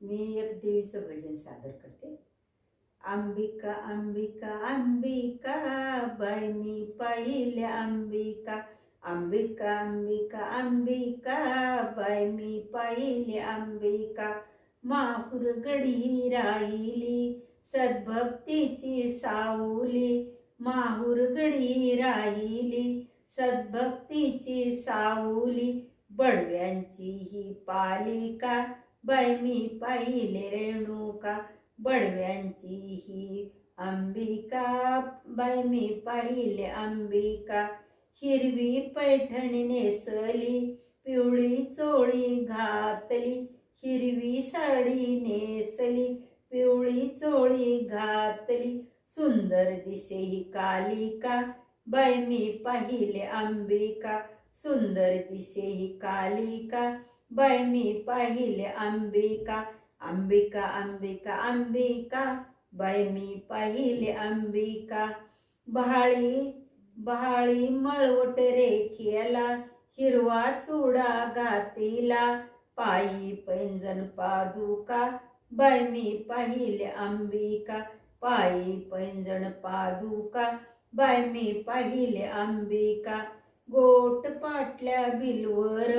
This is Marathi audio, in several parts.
मी एक देवीचं भजन सादर करते. अंबिका अंबिका अंबिका बाई मी पाहिल्या अंबिका. अंबिका अंबिका अंबिका बाई मी पाहिल्या अंबिका. माहुर गडी राहिली सद्भक्तीची सावली. माहुर गडी राहिली सद्भक्तीची सावली. बडव्यांची ही पालिका बाई मी पाहिले रेणुका. बडव्यांची ही अंबिका बाई मी पाहिले अंबिका. हिरवी पैठणी नेसली पिवळी चोळी घातली. हिरवी साडी नेसली पिवळी चोळी घातली. सुंदर दिसे ही कालिका बाई मी पाहिले अंबिका. सुंदर दिसे ही कालिका बाई मी पाहिले अंबिका. अंबिका अंबिका अंबिका बाई मी पाहिले अंबिका. बहाळी मळवट रेखेला हिरवा चुडा घातिला. पायी पैंजण पादुका बाई मी पाहिले अंबिका. पायी पैंजण पादुका बाई मी पाहिले अंबिका. गोट पाटल्या बिलवर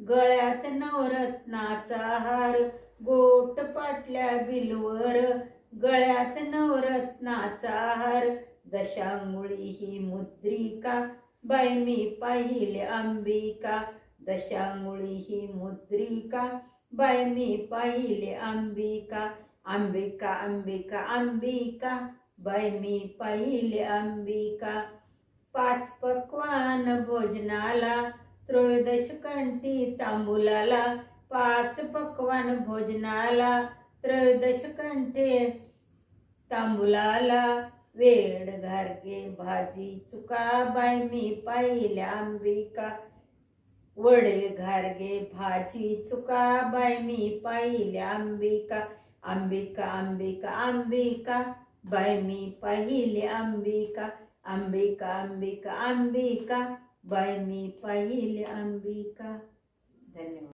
गळ्यात नवरत्नाचा हार. गोट पाटल्या बिलवर गळ्यात नवरत्नाचा हार. दशांगुळी ही मुद्रिका बाई मी पाहिले अंबिका. दशांगुळी ही मुद्रिका बाई मी पाहिले अंबिका. अंबिका अंबिका अंबिका बाई मी पाहिले अंबिका. 5 पक्वान भोजनाला त्रयोदश कंठी तांबुलाला. 5 पक्वान भोजनाला त्रयोदश कंठे तांबुलाला. वेड घारगे भाजी चुका बाई मी पाहिल्या अंबिका. वडे घारगे भाजी चुका बाई मी पाहिल्या अंबिका. अंबिका अंबिका अंबिका बाई मी पाहिले अंबिका. अंबिका अंबिका अंबिका बाई मी पाहिले अंबिका. धन्यवाद.